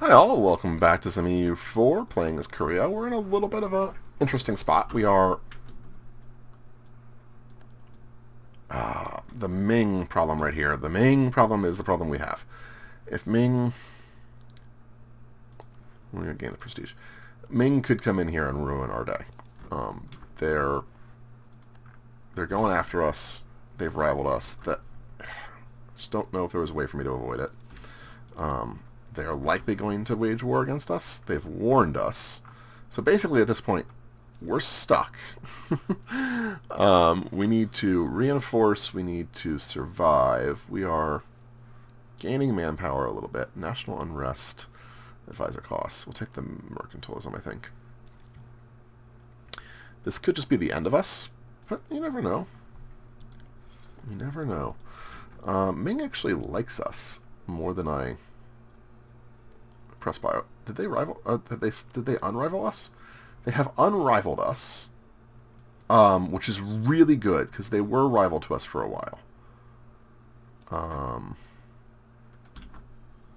Hi all, welcome back to some EU4, playing as Korea. We're in a little bit of a interesting spot. We are the Ming problem right here. The Ming problem is the problem we have. If Ming... We're going to gain the prestige. Ming could come in here and ruin our day. They're going after us. They've rivaled us. That I just don't know if there was a way for me to avoid it. They're likely going to wage war against us. They've warned us. So basically at this point, we're stuck. We need to reinforce. We need to survive. We are gaining manpower a little bit. National unrest. Advisor costs. We'll take the mercantilism, I think. This could just be the end of us, but you never know. You never know. Ming actually likes us more than I press bio. Did they rival? Did they unrival us? They have unrivaled us, which is really good because they were rival to us for a while.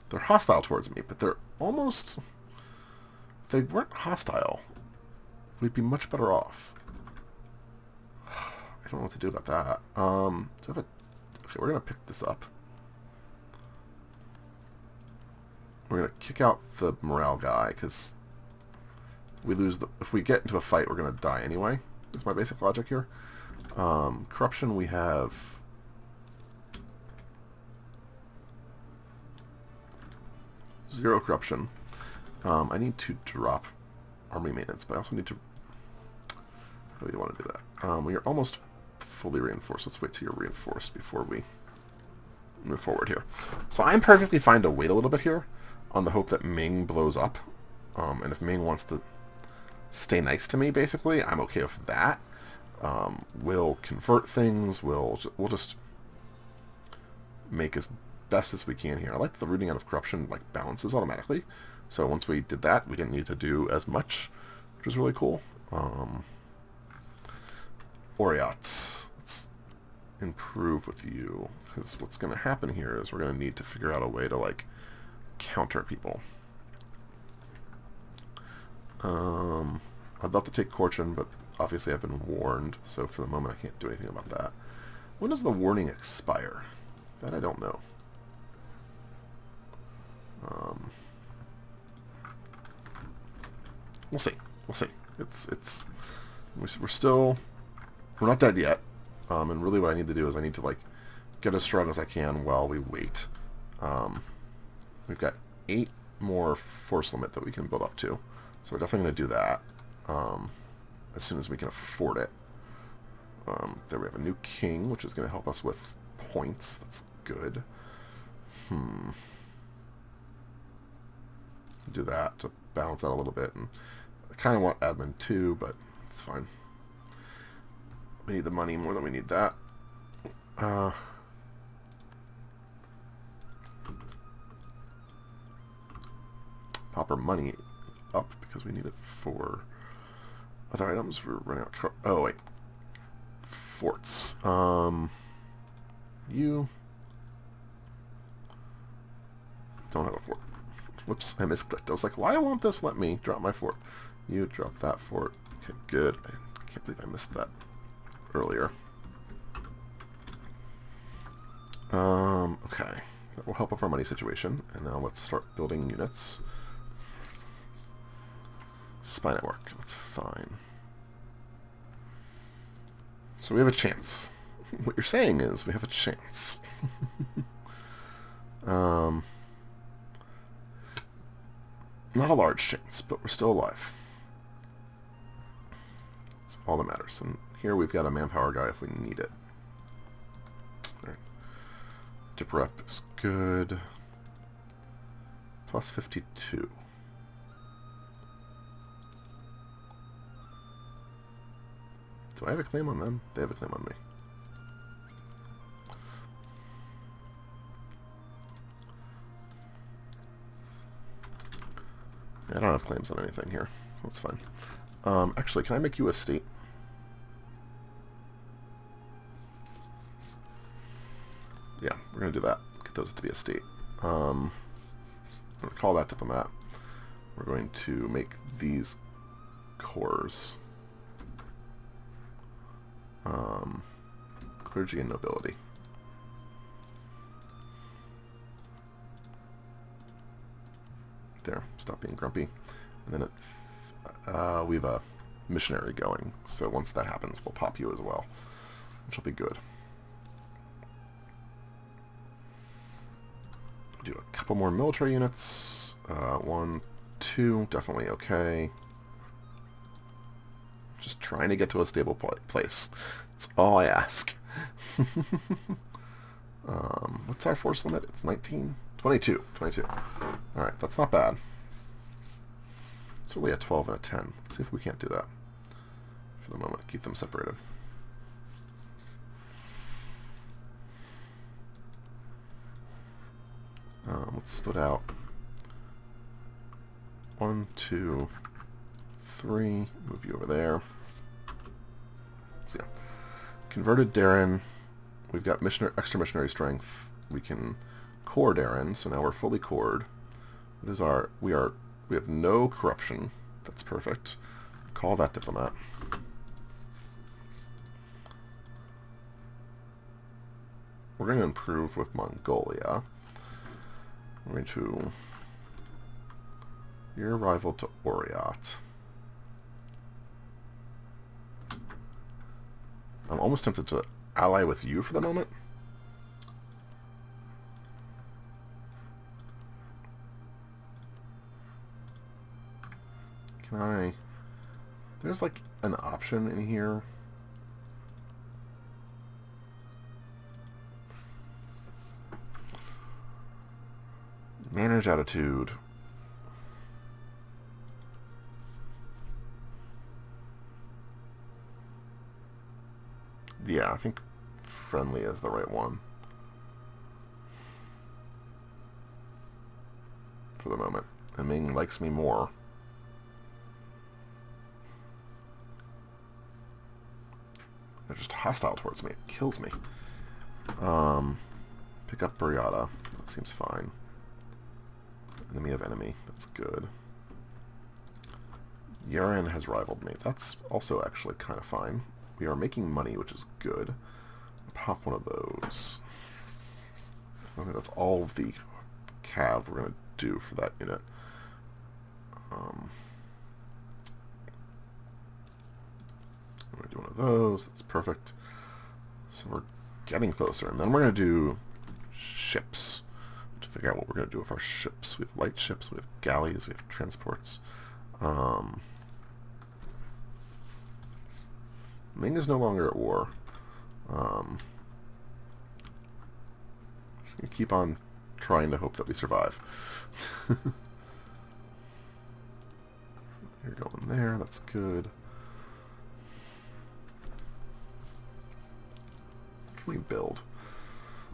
They're hostile towards me, but they're almost. If they weren't hostile, we'd be much better off. I don't know what to do about that. Okay, we're gonna pick this up. We're going to kick out the morale guy, because if we get into a fight, we're going to die anyway. That's my basic logic here. Corruption, we have... zero corruption. I need to drop army maintenance, but I also need to... We don't want to do that. We are almost fully reinforced. Let's wait till you're reinforced before we move forward here. So I'm perfectly fine to wait a little bit here, on the hope that Ming blows up. And if Ming wants to stay nice to me, basically, I'm okay with that. We'll convert things. We'll just make as best as we can here. I like the rooting out of corruption balances automatically. So once we did that, we didn't need to do as much, which was really cool. Oriats. Let's improve with you, because what's going to happen here is we're going to need to figure out a way to counter people. I'd love to take Choson, but obviously I've been warned, so for the moment I can't do anything about that. When does the warning expire? That I don't know. We'll see. We'll see. We're not dead yet. And really what I need to do is I need to get as strong as I can while we wait. We've got 8 more force limit that we can build up to. So we're definitely going to do that as soon as we can afford it. There we have a new king, which is going to help us with points. That's good. Do that to balance out a little bit. And I kind of want admin too, but it's fine. We need the money more than we need that. Pop our money up because we need it for other items. We're running out. Oh wait, forts. You don't have a fort. Whoops, I misclicked. I was like, why won't this let me drop my fort? You drop that fort. Okay, good. I can't believe I missed that earlier. Okay, that will help with our money situation. And now let's start building units. Spy network. That's fine. So we have a chance. What you're saying is we have a chance. Not a large chance, but we're still alive. That's all that matters. And here we've got a manpower guy if we need it. All right. Dip rep is good. Plus 52. Do I have a claim on them? They have a claim on me. I don't have claims on anything here. That's fine. Actually, can I make you a state? Yeah, we're going to do that. Get those to be a state. I'm going to call that diplomat. We're going to make these cores clergy and nobility. There, stop being grumpy. And then we have a missionary going, so once that happens, we'll pop you as well, which will be good. Do a couple more military units. 1, 2, definitely okay. Just trying to get to a stable place. That's all I ask. What's our force limit? It's 19? 22. 22. Alright, that's not bad. It's really a 12 and a 10. Let's see if we can't do that for the moment. Keep them separated. Let's split out 1, 2, 3. Move you over there. So yeah, converted Darren. We've got extra missionary strength. We can core Darren, so now we're fully cored. What is our? We have no corruption. That's perfect. Call that diplomat. We're going to improve with Mongolia. We're going to your rival to Oriat. I'm almost tempted to ally with you for the moment. Can I... There's like an option in here. Manage attitude. Yeah, I think friendly is the right one. For the moment. And Ming likes me more. They're just hostile towards me. It kills me. Pick up Buryata. That seems fine. Enemy of enemy. That's good. Yaren has rivaled me. That's also actually kind of fine. We are making money, which is good. Pop one of those. I think that's all of the cav we're going to do for that unit. I'm going to do one of those. That's perfect. So we're getting closer. And then we're going to do ships. To figure out what we're going to do with our ships. We have light ships, we have galleys, we have transports. Ming is no longer at war. Just gonna keep on trying to hope that we survive. You're going there, that's good. What can we build?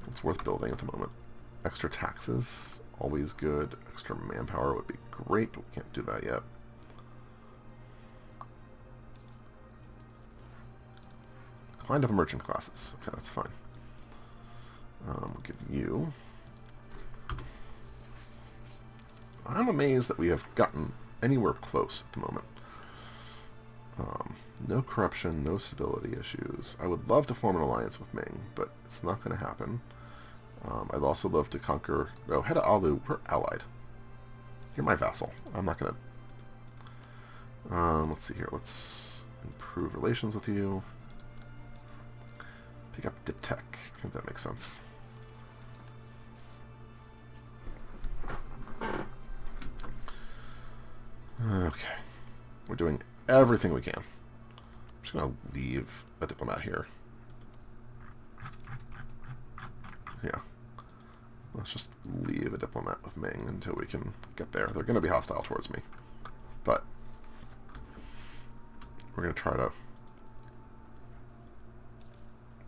It's worth building at the moment. Extra taxes, always good. Extra manpower would be great, but we can't do that yet. Decline of merchant classes. Okay, that's fine. We'll give you... I'm amazed that we have gotten anywhere close at the moment. No corruption, no stability issues. I would love to form an alliance with Ming, but it's not going to happen. I'd also love to conquer... Oh, head of Alu, we're allied. You're my vassal. I'm not going to... let's see here. Let's improve relations with you. Pick up Diptech. I think that makes sense. Okay. We're doing everything we can. I'm just going to leave a diplomat here. Yeah. Let's just leave a diplomat with Ming until we can get there. They're going to be hostile towards me. But we're going to try to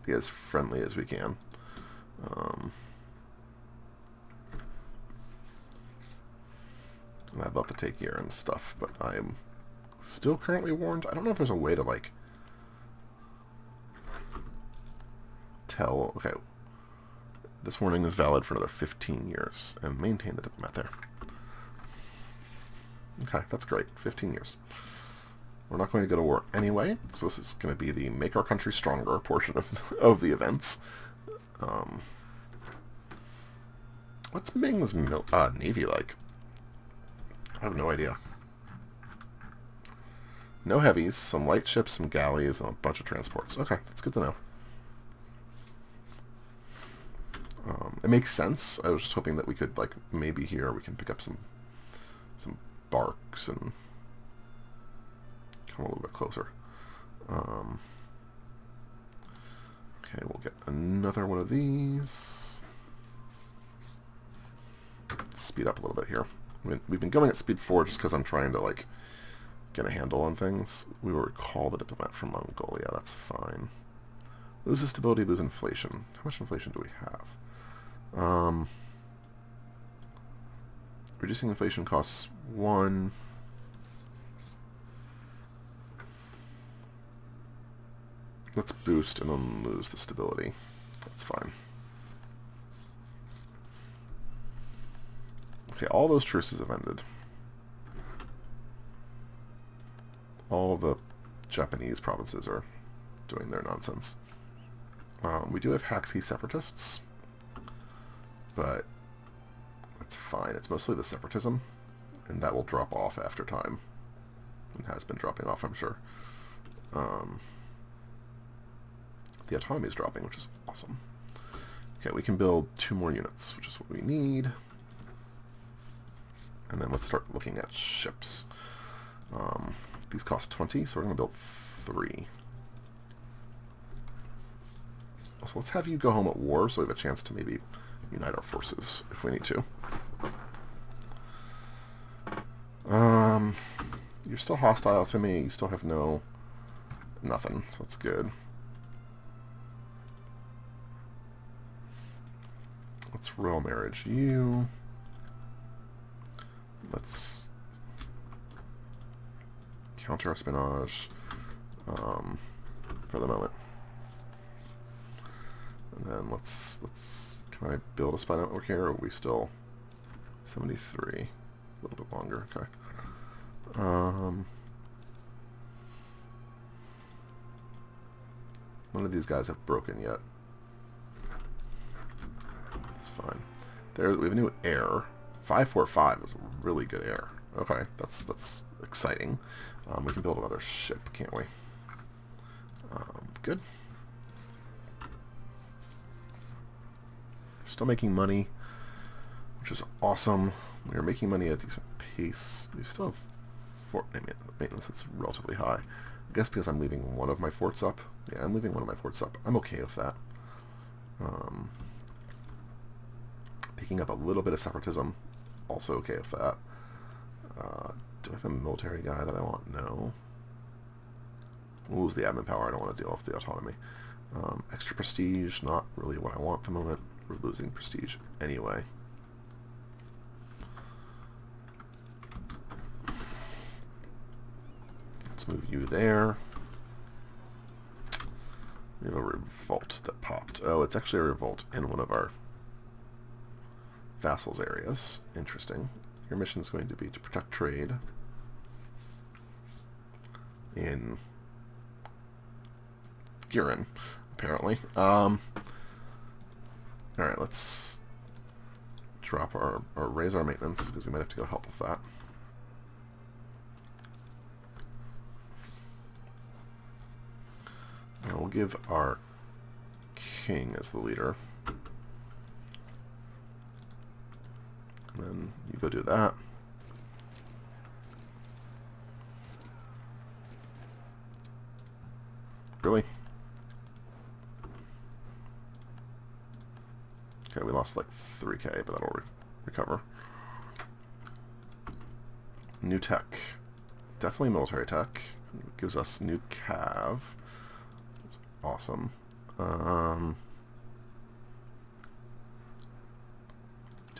be as friendly as we can. And I'd love to take Yaren's stuff, but I am still currently warned. I don't know if there's a way to, like, tell... Okay, this warning is valid for another 15 years, and maintain the diplomat there. Okay, that's great. 15 years. We're not going to go to war anyway, so this is going to be the make our country stronger portion of the events. What's Ming's navy like? I have no idea. No heavies, some light ships, some galleys, and a bunch of transports. Okay, that's good to know. It makes sense. I was just hoping that we could, like, maybe here we can pick up some barks and come a little bit closer. Okay, we'll get another one of these. Speed up a little bit here. We've been going at speed 4 just because I'm trying to, like, get a handle on things. We will recall the diplomat from Mongolia. That's fine. Loses stability, lose inflation. How much inflation do we have? Reducing inflation costs 1. Let's boost and then lose the stability. That's fine. Okay, all those truces have ended. All the Japanese provinces are doing their nonsense. We do have Haxi separatists, but that's fine. It's mostly the separatism, and that will drop off after time. And has been dropping off, I'm sure. The autonomy is dropping, which is awesome. Okay, we can build 2 more units, which is what we need. And then let's start looking at ships. These cost 20, so we're going to build 3. So let's have you go home at war so we have a chance to maybe unite our forces if we need to. You're still hostile to me. You still have nothing, so that's good. Let's royal marriage you. Let's counter-espionage for the moment. And then let's can I build a spy network here, or are we still 73? A little bit longer, okay. None of these guys have broken yet. That's fine. There, we have a new heir. 545 is a really good heir. Okay, that's exciting. We can build another ship, can't we? Good. Still making money, which is awesome. We are making money at a decent pace. We still have fort maintenance that's relatively high. I guess because I'm leaving one of my forts up. Yeah, I'm leaving one of my forts up. I'm okay with that. Picking up a little bit of separatism, also okay with that. Do I have a military guy that I want? No. We'll lose the admin power. I don't want to deal with the autonomy. Extra prestige, not really what I want at the moment. We're losing prestige anyway. Let's move you there. We have a revolt that popped. Oh, it's actually a revolt in one of our vassals' areas. Interesting. Your mission is going to be to protect trade in Girin, apparently. Alright, let's drop or raise our maintenance, because we might have to go help with that. And we'll give our king as the leader. And then you go do that. Really? Okay, we lost like 3k, but that'll recover. New tech. Definitely military tech. Gives us new cav. That's awesome. To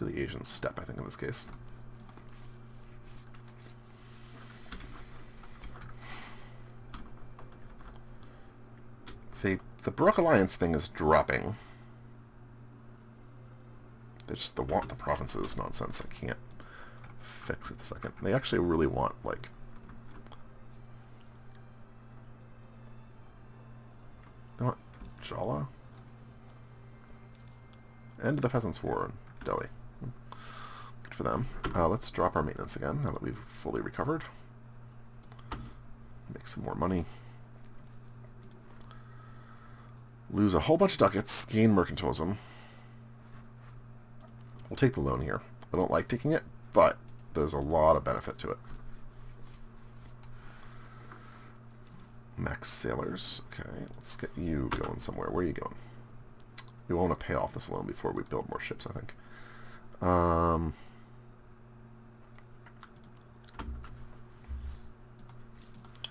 the Asian steppe, I think, in this case. The Baroque Alliance thing is dropping. They just want the provinces nonsense. I can't fix at the second. They actually really want, like... They want Jala? End of the Peasants' War in Delhi. Good for them. Let's drop our maintenance again, now that we've fully recovered. Make some more money. Lose a whole bunch of ducats, gain mercantilism. We'll take the loan here. I don't like taking it, but there's a lot of benefit to it. Max sailors. Okay, let's get you going somewhere. Where are you going? We want to pay off this loan before we build more ships, I think.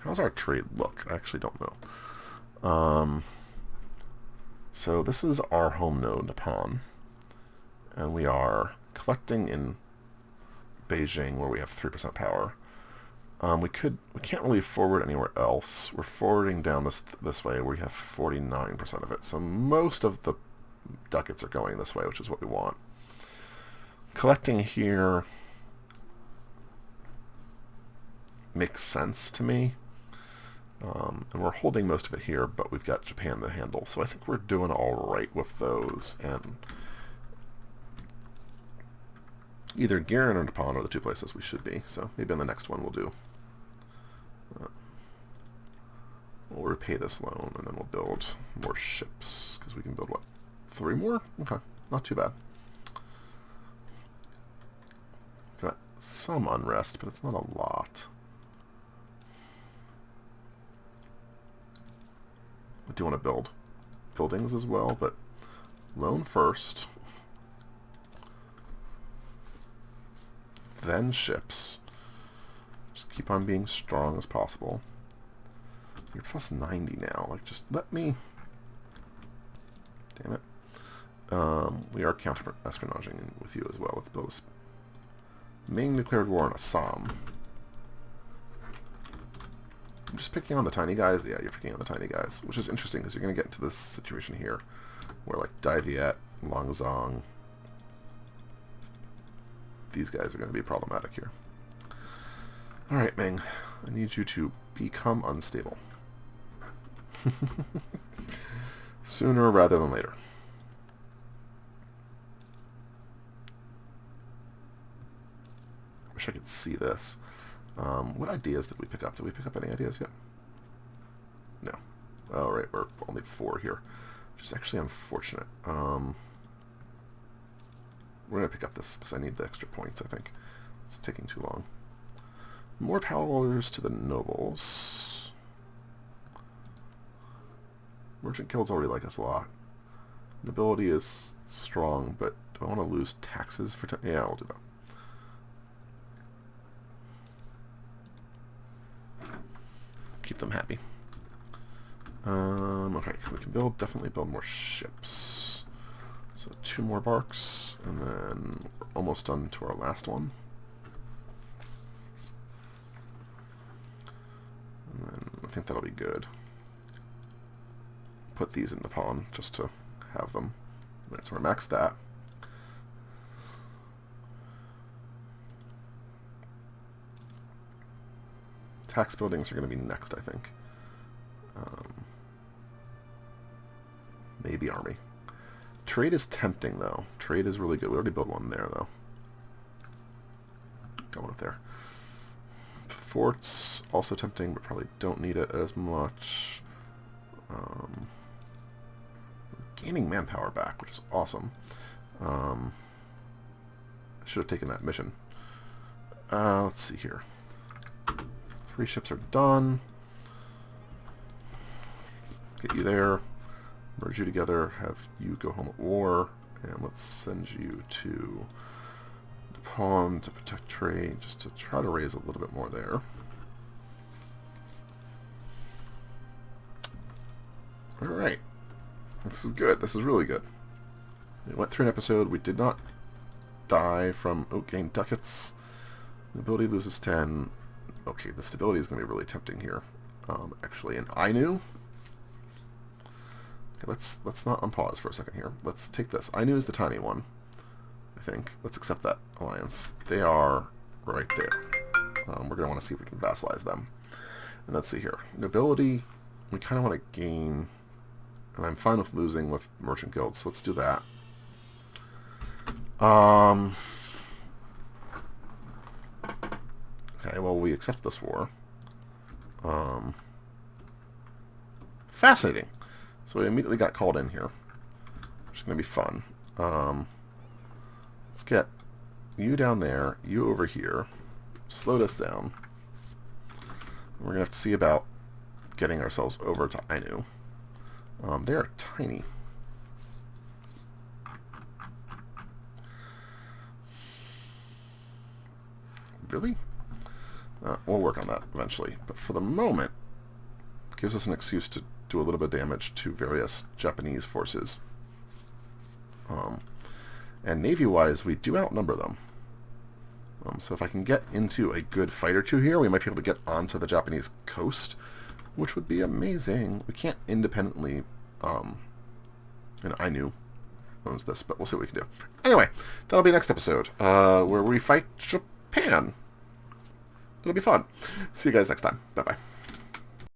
How's our trade look? I actually don't know. So this is our home node, Nippon. And we are collecting in Beijing, where we have 3% power. We can't really forward anywhere else. We're forwarding down this way, where we have 49% of it. So most of the ducats are going this way, which is what we want. Collecting here makes sense to me. And we're holding most of it here, but we've got Japan to handle. So I think we're doing all right with those. And either Girin or Nippon are the two places we should be. So maybe on the next one we'll do. We'll repay this loan, and then we'll build more ships. Because we can build, what, 3 more? Okay, not too bad. Got some unrest, but it's not a lot. I do want to build buildings as well, but loan first. Then ships. Just keep on being strong as possible. You're plus 90 now. Like, just let me... Damn it. We are counter-espionaging with you as well. Let's build a Ming declared war on Assam. I'm just picking on the tiny guys? Yeah, you're picking on the tiny guys. Which is interesting, because you're going to get into this situation here, where, like, Dai Viet, Langzong, these guys are going to be problematic here. Alright, Ming. I need you to become unstable. Sooner rather than later. Wish I could see this. What ideas did we pick up? Did we pick up any ideas yet? No. Oh, right, we're only 4 here, which is actually unfortunate. We're going to pick up this because I need the extra points, I think. It's taking too long. More powers to the nobles. Merchant guilds already like us a lot. Nobility is strong, but do I want to lose taxes for... Yeah, I'll do that. Keep them happy. Okay, we can definitely build more ships. So 2 more barks, and then we're almost done to our last one. And then I think that'll be good. Put these in the pawn just to have them. Right, so we're maxed that. Tax buildings are going to be next, I think. Maybe army. Trade is tempting, though. Trade is really good. We already built one there, though. Got one up there. Forts, also tempting, but probably don't need it as much. Gaining manpower back, which is awesome. I should have taken that mission. Let's see here. 3 ships are done. Get you there. Merge you together. Have you go home at war. And let's send you to Japan to protect trade, just to try to raise a little bit more there. Alright. This is good. This is really good. We went through an episode. We did not die from gain ducats. The ability loses 10. Okay, the stability is going to be really tempting here. Actually, an Ainu. Okay, let's not unpause for a second here. Let's take this. Ainu is the tiny one, I think. Let's accept that alliance. They are right there. We're going to want to see if we can vassalize them. And let's see here. Nobility, we kind of want to gain, and I'm fine with losing with merchant guilds, so let's do that. Okay, well, we accept this war. Fascinating. So we immediately got called in here, which is going to be fun. Let's get you down there, you over here. Slow this down. We're going to have to see about getting ourselves over to Ainu. They are tiny. Really? We'll work on that eventually. But for the moment, it gives us an excuse to do a little bit of damage to various Japanese forces. And Navy-wise, we do outnumber them. So if I can get into a good fight or two here, we might be able to get onto the Japanese coast, which would be amazing. We can't independently, and Ainu owns this, but we'll see what we can do. Anyway, that'll be next episode, where we fight Japan. It'll be fun. See you guys next time. Bye-bye.